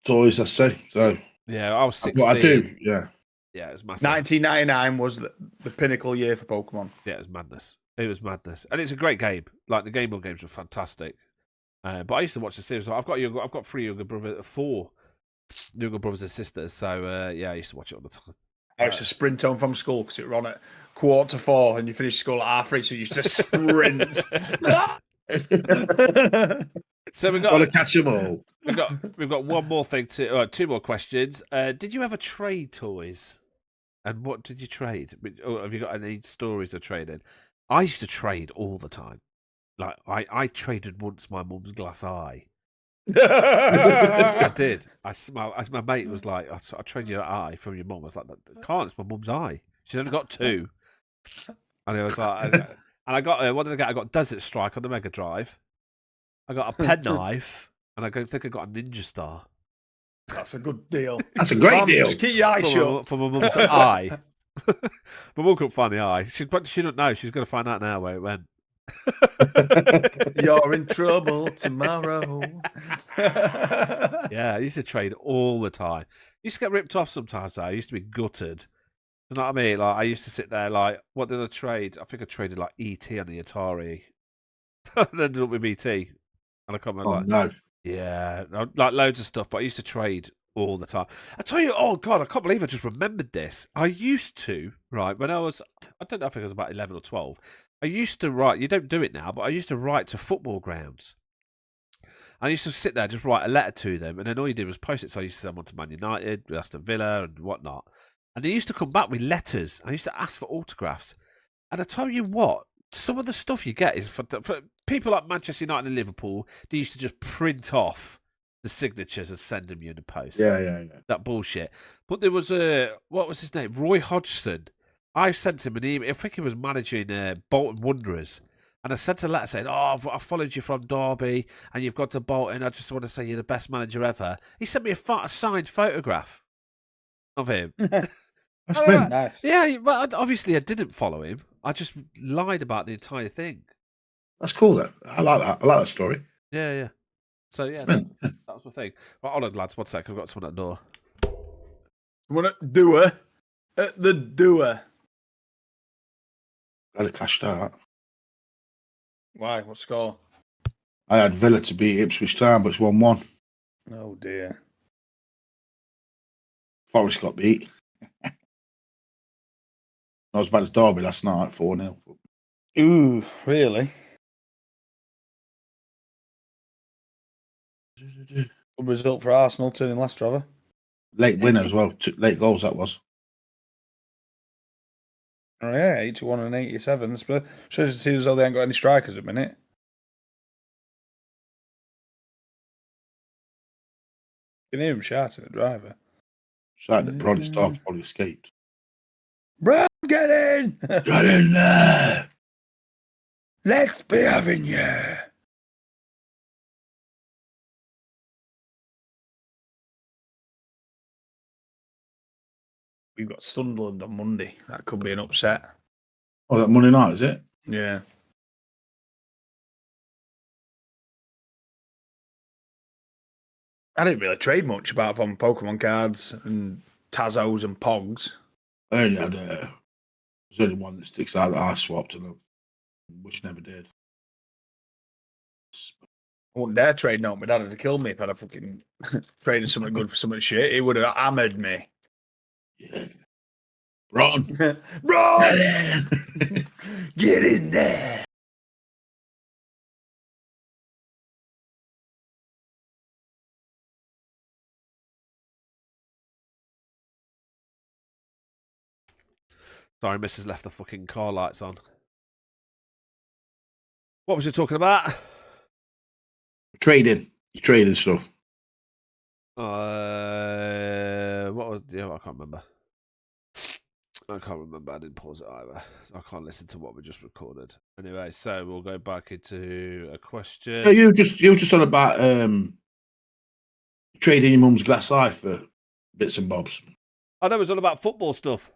toys. I say so. Yeah, I was 16. What I do, yeah. Yeah, it was massive. 1999 was the pinnacle year for Pokemon. Yeah, it was madness. It was madness, and it's a great game. Like the Game Boy games were fantastic. But I used to watch the series. I've got 4 younger brothers and sisters. So yeah, I used to watch it all the time. I used to sprint home from school because it ran at 3:45, and you finished school at 3:30, so you used to sprint. So we Got to got catch them all. we've got one more thing to 2 more questions. Did you ever trade toys? And what did you trade? Or have you got any stories of trading? I used to trade all the time. Like I traded once my mum's glass eye. I did. My mate was like, I trade you that eye from your mum. I was like, I can't. It's my mum's eye. She's only got 2. And it was like, and I got what did I get? I got Desert Strike on the Mega Drive. I got a penknife, and I think I got a Ninja Star. That's a good deal. That's a great Mum, deal. Just keep your eyes shut. For my mum's eye. My mum couldn't find the eye. She don't know. She's going to find out now where it went. You're in trouble tomorrow. Yeah, I used to trade all the time. I used to get ripped off sometimes, though. I used to be gutted. You know what I mean? Like I used to sit there like, what did I trade? I think I traded like ET on the Atari. And ended up with ET. And I can't remember. Oh, Like, no. yeah, like loads of stuff. But I used to trade all the time. I tell you, oh God, I can't believe I just remembered this. I used to, right, when I don't know if I was about 11 or 12. I used to write, you don't do it now, but I used to write to football grounds. I used to sit there, just write a letter to them, and then all you did was post it. So I used to send one to Man United, Aston Villa, and whatnot. And they used to come back with letters. I used to ask for autographs. And I tell you what, some of the stuff you get is for people like Manchester United and Liverpool. They used to just print off the signatures and send them you in the post. Yeah. That bullshit. But there was what was his name? Roy Hodgson. I sent him an email. I think he was managing Bolton Wanderers. And I sent a letter saying, I followed you from Derby and you've gone to Bolton. I just want to say you're the best manager ever. He sent me a signed photograph of him. That's been Nice. Yeah, but obviously I didn't follow him. I just lied about the entire thing. That's cool. Then I like that. I like that story. Yeah. So yeah, Mint. that was my thing. Right, hold on, lads. 1 sec. I've got someone at the door. Someone at doer. At the doer. I'd have cashed out. Why? What score? I had Villa to beat Ipswich Town, but it's 1-1. Oh dear. Forest got beat. Not as bad as Derby last night, 4-0. Ooh, really? Good result for Arsenal turning Leicester over. Late winner as well. 2 late goals, that was. Oh yeah, 81 and 87. Shows to see as though they ain't got any strikers at the minute. You can hear him shouting at the driver. Shouting at Bronny's dog's probably escaped. Bro, get in! Get in there! Let's be having you. We've got Sunderland on Monday. That could be an upset. Oh, that Monday night, is it? Yeah. I didn't really trade much apart from Pokemon cards and Tazos and Pogs. I only had there's only one that sticks out that I swapped, and I wish I never did. I wouldn't dare trade no. My dad would have killed me if I'd have fucking traded something good for something shit. He would have hammered me. Yeah. Broughton. Bro! Get in! Get in there! Sorry, Mrs. left the fucking car lights on. What was you talking about? Trading. You're trading stuff. What was? Yeah, I can't remember. I can't remember. I didn't pause it either. So I can't listen to what we just recorded. Anyway, so we'll go back into a question. Yeah, you were just on about trading your mum's glass eye for bits and bobs. I know it was all about football stuff.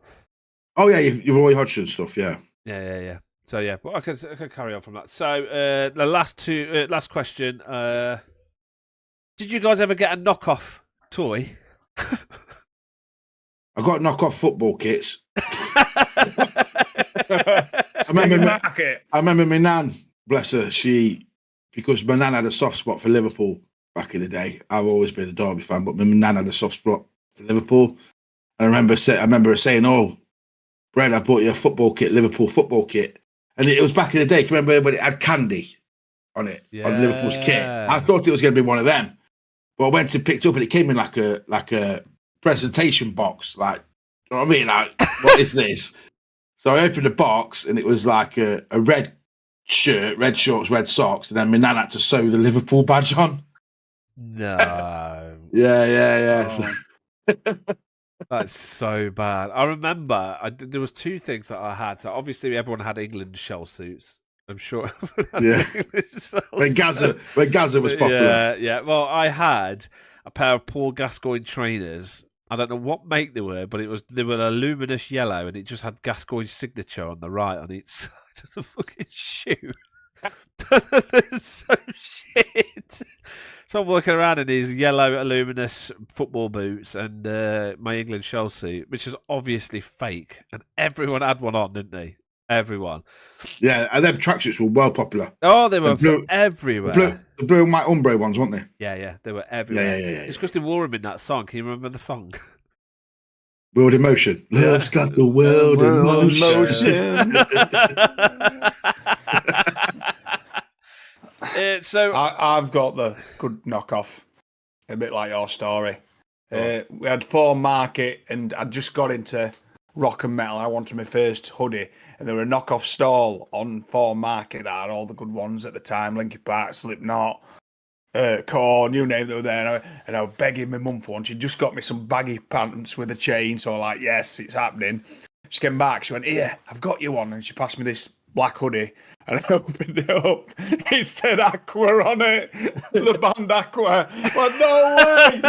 Oh yeah, your Roy Hodgson stuff. Yeah. Yeah. So yeah, but I can carry on from that. So the last question. Did you guys ever get a knockoff toy? I got knockoff football kits. I remember my nan, bless her, because my nan had a soft spot for Liverpool back in the day. I've always been a Derby fan, but my nan had a soft spot for Liverpool. And I remember her saying, "Oh, Brad, I bought you a football kit, Liverpool football kit." And it was back in the day. Can you remember when it had candy on it, on Liverpool's kit? I thought it was going to be one of them. But I went and picked up and it came in like a presentation box. Like, you know what I mean? Like, what is this? So I opened the box and it was like a red shirt, red shorts, red socks. And then my nan had to sew the Liverpool badge on. No. Yeah. Oh. That's so bad. I remember there was two things that I had. So obviously everyone had England shell suits. I'm sure. Yeah. When Gaza was popular. Yeah. Well, I had a pair of Paul Gascoigne trainers. I don't know what make they were, but they were a luminous yellow, and it just had Gascoigne's signature on the right on each side of the fucking shoe. That's so shit. So I'm walking around in these yellow luminous football boots and my England shell suit, which is obviously fake, and everyone had one on, didn't they? Everyone. Yeah, and them tracksuits were well popular. Oh, they were everywhere. The blue and white ombre ones, weren't they? Yeah, they were everywhere. Yeah. It's because they wore them in that song. Can you remember the song? World in Motion. Love's got the world in motion. So I've got the good knockoff, a bit like your story. We had Farm Market, and I just got into rock and metal. I wanted my first hoodie, and there were a knockoff stall on Farm Market that had all the good ones at the time: Linkin Park, Slipknot, Korn, you name it, they were there. And I was begging my mum for one. She just got me some baggy pants with a chain, so I'm like, yes, it's happening. She came back, she went, "Here, I've got you one," and she passed me this black hoodie. And I opened it up. It said Aqua on it. The band Aqua. But no way.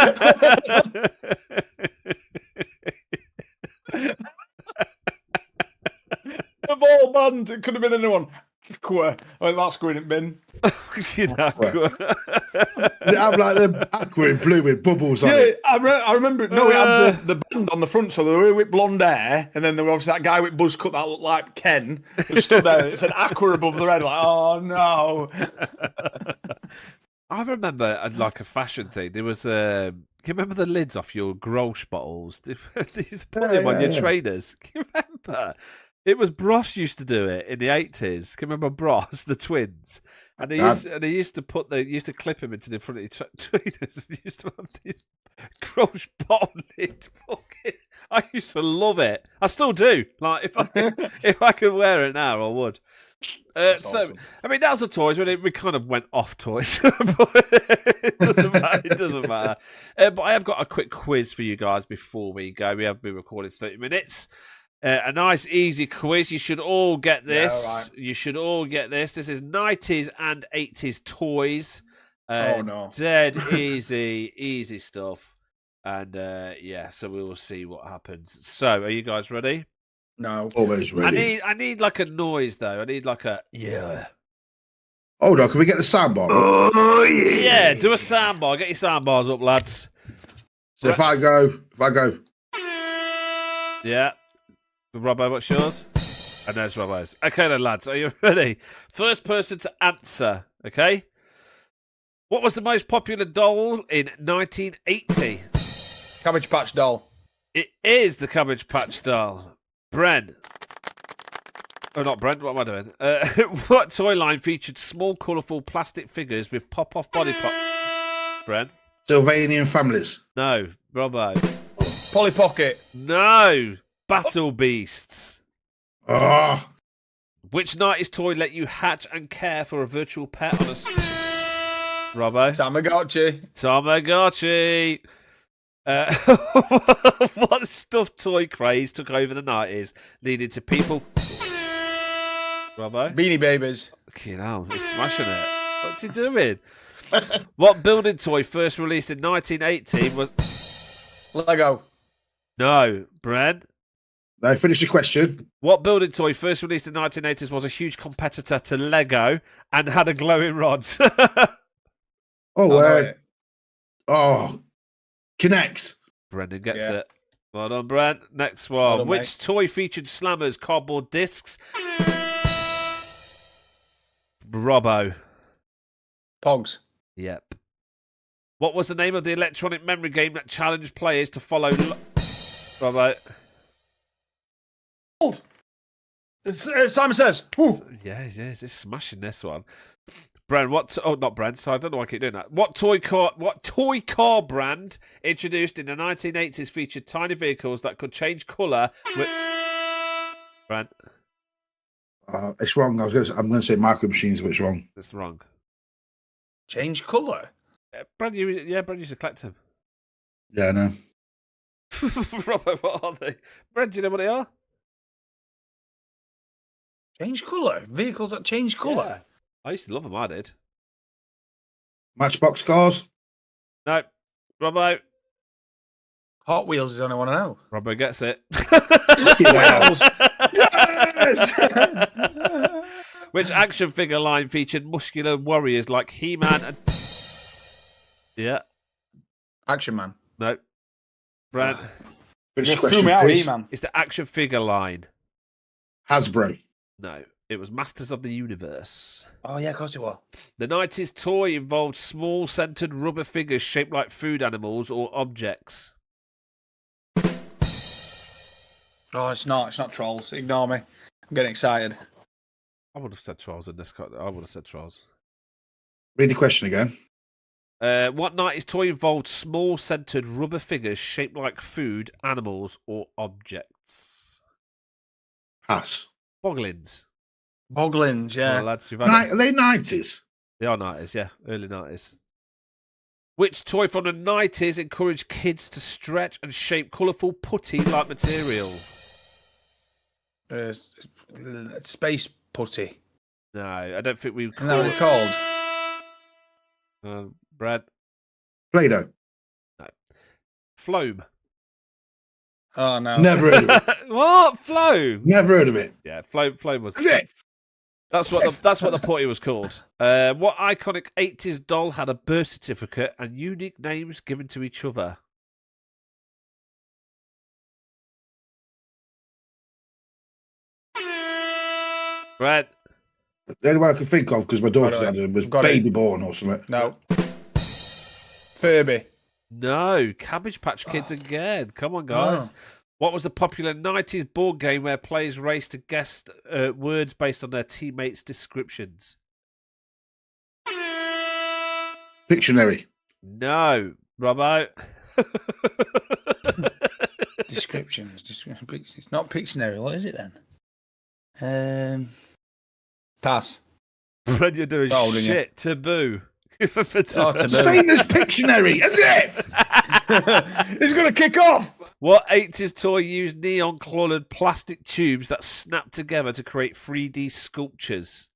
Of all bands, it could have been anyone. Aqua. I went, that's going in bin. Aqua. They have like the Aqua in blue with bubbles on it. I remember it. No, it had the band on the front, so they were with blonde hair, and then there was obviously that guy with buzz cut that looked like Ken, who stood there. It said Aqua above the red. Like, oh no. I remember like a fashion thing. There was can you remember the lids off your Grolsch bottles? They used to put them on your trainers. Can you remember? It was Bros used to do it in the 80s. Can you remember Bros, the twins? And they used to clip him into the front of the trainers. And used to have these Grolsch bottle lid. I used to love it. I still do. Like if I could wear it now, I would. Awesome. I mean, that was the toys. We kind of went off toys. It doesn't matter. But I have got a quick quiz for you guys before we go. We have been recording 30 minutes. A nice, easy quiz. You should all get this. Yeah, right. You should all get this. This is 90s and 80s toys. Oh, no. Dead easy stuff. And so we will see what happens. So, are you guys ready? No. Always ready. I need like a noise though. I need like a yeah. Hold on, can we get the soundbar? Oh yeah. Yeah, do a soundbar. Get your soundbars up, lads. So if I go. Yeah. Robbo, what's yours? And there's Robbo's. Okay then, lads. Are you ready? First person to answer. Okay. What was the most popular doll in 1980? Cabbage Patch Doll. It is the Cabbage Patch Doll. Bren. Oh, not Brent. What am I doing? What toy line featured small, colourful plastic figures with pop-off body pop? Brent. Sylvanian Families. No. Robbo. Polly Pocket. No. Battle Beasts. Oh. Which 90s toy let you hatch and care for a virtual pet on a... Robbo? Tamagotchi. What stuffed toy craze took over the 90s, leading to people... Robbo? Beanie Babies. Fucking hell, he's smashing it. What's he doing? What building toy first released in 1918 was... Lego. No, Brent. Now finish the question. What building toy first released in the 1980s was a huge competitor to Lego and had a glowing rods? Kinects. Brendan gets it. Well done, Brent. Next one. Done, Which mate. toy featured slammers, cardboard discs? Robbo. Pogs. Yep. What was the name of the electronic memory game that challenged players to follow... Robbo. Simon Says. Woo. Yeah, he's smashing this one. Brand, not Brand. So I don't know why I keep doing that. What toy car brand introduced in the 1980s featured tiny vehicles that could change colour? Brand, It's wrong. I'm going to say Micro Machines, but it's wrong. that's wrong. Change colour. Brand used to collect them. Yeah, I know. Robert, what are they? Brand, do you know what they are? Change colour. Vehicles that change colour. Yeah. I used to love them. I did. Matchbox cars. No, Robbo. Hot Wheels is the only one I know. Robbo gets it. Wheels. Yes. Which action figure line featured muscular warriors like He-Man and... Yeah. Action Man. No. Brand. Finish the Threw question, me out, please. He-Man. It's the action figure line. Hasbro. No. It was Masters of the Universe. Oh, yeah, of course it was. The 90s toy involved small centered rubber figures shaped like food animals or objects. Oh, it's not. It's not Trolls. Ignore me. I'm getting excited. I would have said Trolls in this. I would have said Trolls. Read the question again. What 90s toy involved small centered rubber figures shaped like food, animals, or objects? Pass. Boglins. Boglins, yeah. Well, lads, you've had it. Are they 90s? They are 90s, yeah. Early 90s. Which toy from the 90s encouraged kids to stretch and shape colourful putty-like material? Space Putty. No, I don't think we would Isn't call that what it's it. called? Brad. Play-Doh. No. Floam. Oh, no. Never heard of it. What? Floam? Never heard of it. Yeah, Floam was... That's it. That's what the putty was called. What iconic 80s doll had a birth certificate and unique names given to each other? Brad. The only one I can think of, because my daughter had it, was Got Baby it. Born or something. No. Furby. No, Cabbage Patch Kids again. Come on, guys. What was the popular 90s board game where players raced to guess words based on their teammates' descriptions? Pictionary. No, Robbo. Descriptions. It's not Pictionary. What is it then? Pass. When you're doing Oh, didn't you? shit, taboo. Taboo. Same as Pictionary, as if. He's going to kick off. What 80s toy used neon-coloured plastic tubes that snapped together to create 3D sculptures?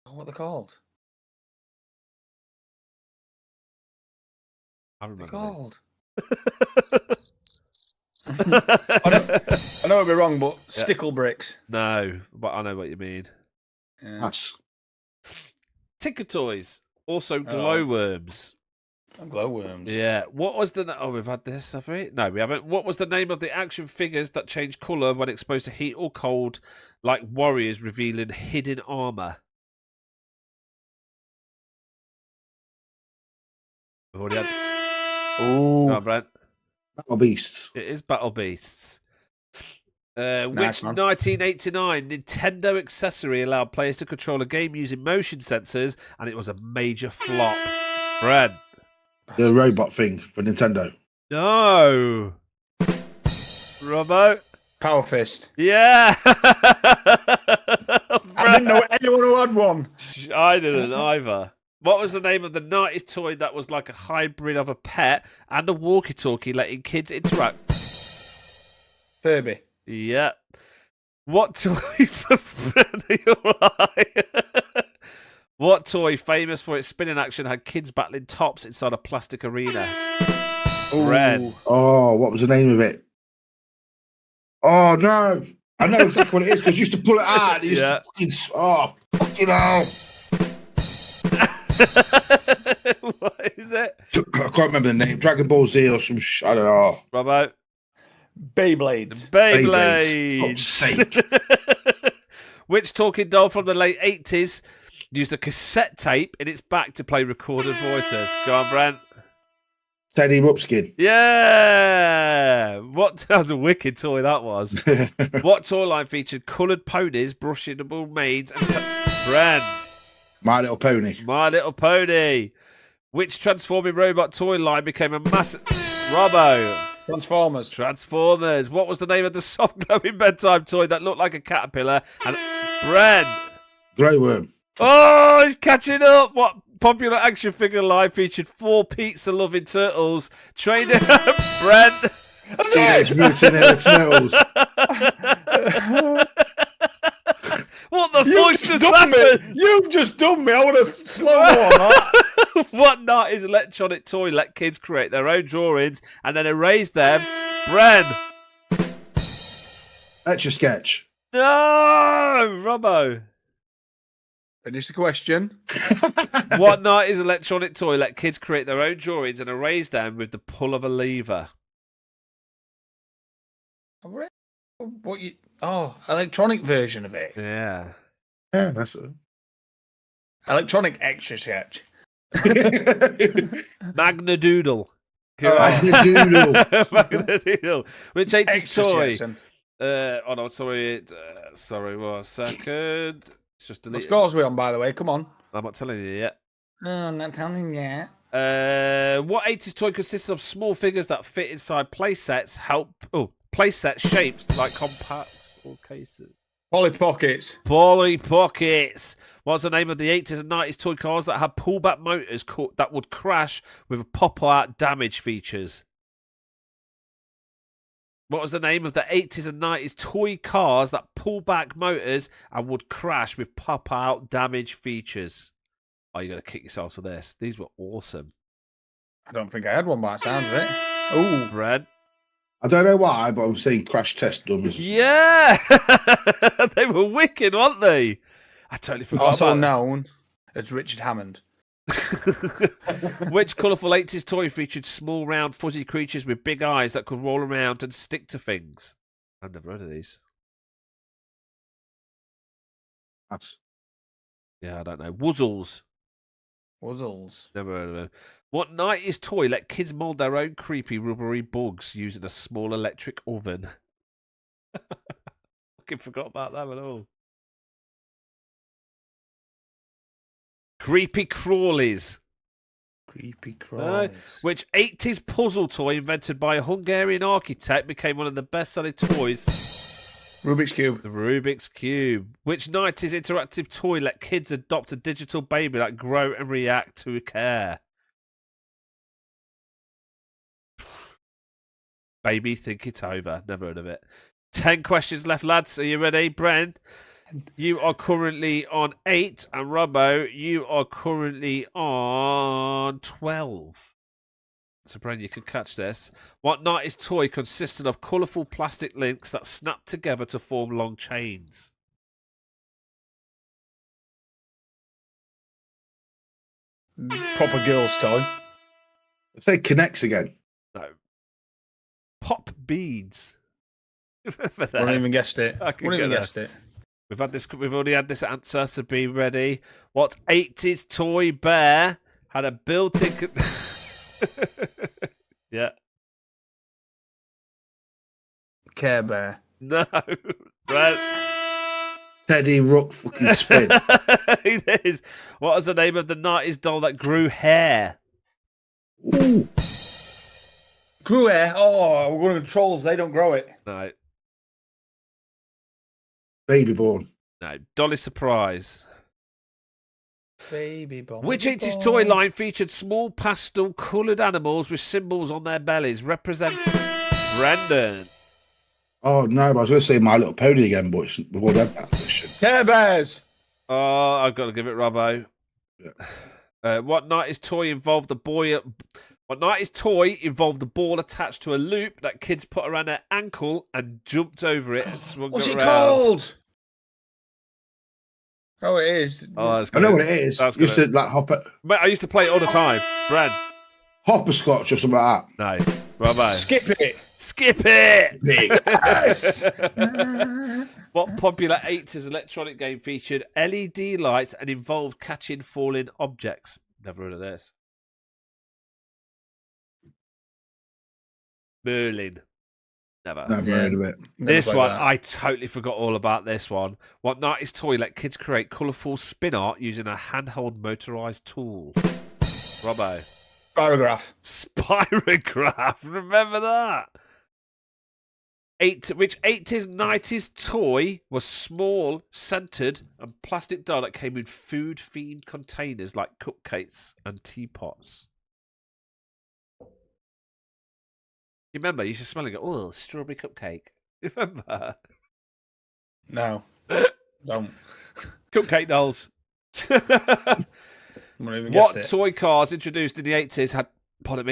What are they called? I What are they remember called? I know it'll be wrong, but stickle bricks. No, but I know what you mean. Yeah. Pass. Tinker Toys. Also glowworms. Glowworms. Yeah. What was the... Oh, we've had this, have we? No, we haven't. What was the name of the action figures that change colour when exposed to heat or cold, like warriors revealing hidden armour? We've already had... Ooh. Come on, Brent. Battle Beasts. It is Battle Beasts. Nice, Which man. 1989 Nintendo accessory allowed players to control a game using motion sensors, and it was a major flop? Brent. The robot thing for Nintendo. No. Robbo. Power Fist. Yeah. I didn't know anyone who had one. I didn't either. What was the name of the 90s toy that was like a hybrid of a pet and a walkie-talkie, letting kids interact? Furby. Yeah. What toy for What toy, famous for its spinning action, had kids battling tops inside a plastic arena? Red. Oh, what was the name of it? Oh no, I know exactly what it is because you used to pull it out. And you used to fucking hell. What is it? I can't remember the name. Dragon Ball Z or some. I don't know. Robbo. Beyblades. Beyblades. For God's sake. Which talking doll from the late 80s used a cassette tape in its back to play recorded voices? Go on, Brent. Teddy Ruxpin. Yeah. That was a wicked toy, that was. What toy line featured coloured ponies, brushable maids, and Brent. My Little Pony. My Little Pony. Which transforming robot toy line became a massive... Robbo. Transformers. What was the name of the soft glowing bedtime toy that looked like a caterpillar? And Brent. Glowworm. Oh, he's catching up. What popular action figure line featured 4 pizza-loving turtles trained in Brent? Teenage Mutant Ninja Turtles. What the fuck just happened? You've just done me. I would have slow on that. What 90s electronic toy let kids create their own drawings and then erase them? Bren. Etch a Sketch. No, Robbo. Finish the question. What 90s electronic toy let kids create their own drawings and erase them with the pull of a lever? What you? Oh, electronic version of it. Yeah. Yeah, that's it. Electronic Etch a Sketch. Magnadoodle. Magnadoodle. Magnadoodle. Which 80s Extra toy? shit. Oh no, sorry. Sorry, 1 second. It's just What deleted. scores are we on, by the way? Come on. I'm not telling you yet. No, I'm not telling you yet. What 80s toy consists of small figures that fit inside playsets? Playset shapes like compacts or cases. Polly Pockets. Polly Pockets. What's the name of the 80s and 90s toy cars that had pullback motors that would crash with pop-out damage features? What was the name of the 80s and 90s toy cars that pull back motors and would crash with pop-out damage features? Oh, you're going to kick yourself for this. These were awesome. I don't think I had one by the sounds of it. Oh, Red. I don't know why, but I'm saying Crash Test Dummies. Yeah. They were wicked, weren't they? I totally forgot also about known as Richard Hammond. Which colourful 80s toy featured small, round, fuzzy creatures with big eyes that could roll around and stick to things? I've never heard of these. That's... Yeah, I don't know. Wuzzles. Never heard of them. What 90s toy let kids mould their own creepy rubbery bugs using a small electric oven? Fucking forgot about that at all. Creepy crawlies. Which 80s puzzle toy invented by a Hungarian architect became one of the best-selling toys? Rubik's Cube. The Rubik's Cube. Which 90s interactive toy let kids adopt a digital baby that grow and react to care? Baby, think it over. Never heard of it. 10 questions left, lads. Are you ready, Bren? You are currently on 8, and Robbo, you are currently on 12. So, Bren, you can catch this. What 90s toy consisted of colourful plastic links that snapped together to form long chains? Proper girl's toy. I'd say Connects again. No. Pop beads. Wouldn't even guessed it. Wouldn't even guessed it. We've already had this answer, so be ready. What 80s toy bear had a built-in... Yeah. Care Bear. No. Right. Teddy Ruck fucking Spin. It is. What was the name of the 90s doll that grew hair? Ooh. Grew hair? Oh, we're going to trolls. They don't grow it. No. Baby Born. No, Dolly Surprise. Baby bomb. Which 80s toy line featured small pastel coloured animals with symbols on their bellies representing Brendan? Oh no, but I was going to say My Little Pony again, but we've already had that question. Care Bears. Oh, I've got to give it Robbo. Yeah. What 90s toy involved the boy? What 90s toy involved the ball attached to a loop that kids put around their ankle and jumped over it and swung What's it it around? called? Oh, it is. Oh, that's I know what it is. That's Used to like Mate, I used to play it all the time. Bren. hopperscotch or something like No. Robbo. Skip it. Skip it! Big Yes. What popular 80s electronic game featured LED lights and involved catching falling objects? Never heard of this. Merlin. Never. Never heard of it. This Never one, played that. I totally forgot all about this one. What 90s toy let kids create colourful spin art using a handheld motorised tool? Robbo. Paragraph. Spirograph. Remember that? Which 80s, 90s toy was small, centered, and plastic doll that came in food-themed containers like cupcakes and teapots? You remember? You used to smell and go, oh, strawberry cupcake. You remember? No. Don't. Cupcake dolls. Even What guessed it. toy cars introduced in the 80s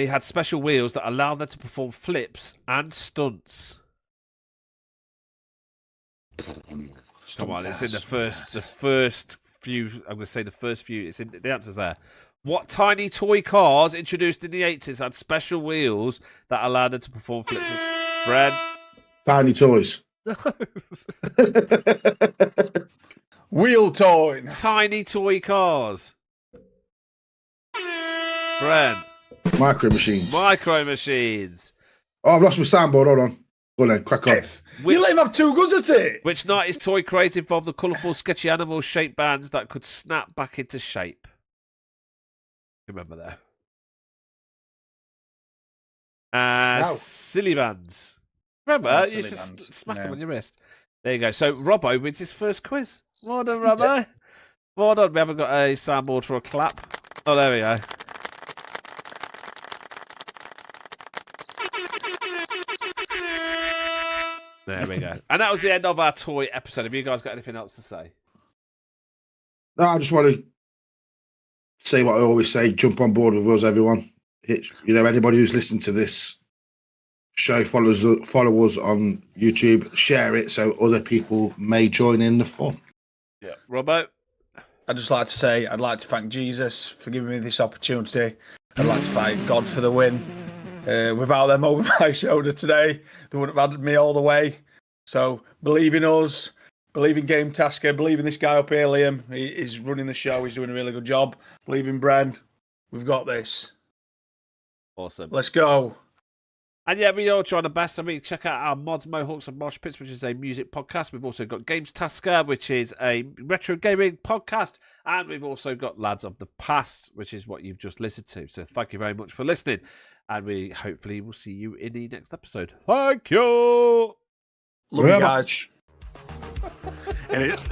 had special wheels that allowed them to perform flips and stunts? Come on, it's in the first few. I'm going to say the first few. It's in the answer's there. What tiny toy cars introduced in the 80s had special wheels that allowed them to perform flips? Brad. Tiny Toys. Wheel toy. Tiny toy cars. Brad. Micro Machines. Micro Machines. Oh, I've lost my soundboard. Hold on. Go on then, crack on. Which, You let him have two goes at it. which 90s toy craze involved the colourful, sketchy animal-shaped bands that could snap back into shape? Remember that. No. Silly bands. Remember, Oh, you silly just bands. smack them No. on your wrist. There you go. So Robbo wins his first quiz. Well done, Robbo. Well done. We haven't got a soundboard for a clap. Oh, there we go. There we go. And that was the end of our toy episode. Have you guys got anything else to say? No, I just want to say what I always say: jump on board with us, everyone. Anybody who's listened to this show, follow us on YouTube, share it so other people may join in the fun. Yeah, Robbo. I'd just like to say I'd like to thank Jesus for giving me this opportunity. I'd like to thank God for the win. Without them over my shoulder today, they wouldn't have had me all the way. So believe in us, believe in Game Tasker, believe in this guy up here, Liam. He's running the show. He's doing a really good job. Believe in Bren. We've got this. Awesome. Let's go. And yeah, we all try the best. I mean, check out our Mods, Mohawks and Mosh Pits, which is a music podcast. We've also got Games Tasker, which is a retro gaming podcast. And we've also got Lads of the Past, which is what you've just listened to. So thank you very much for listening. And we hopefully will see you in the next episode. Thank you. Love you guys. Much. And it's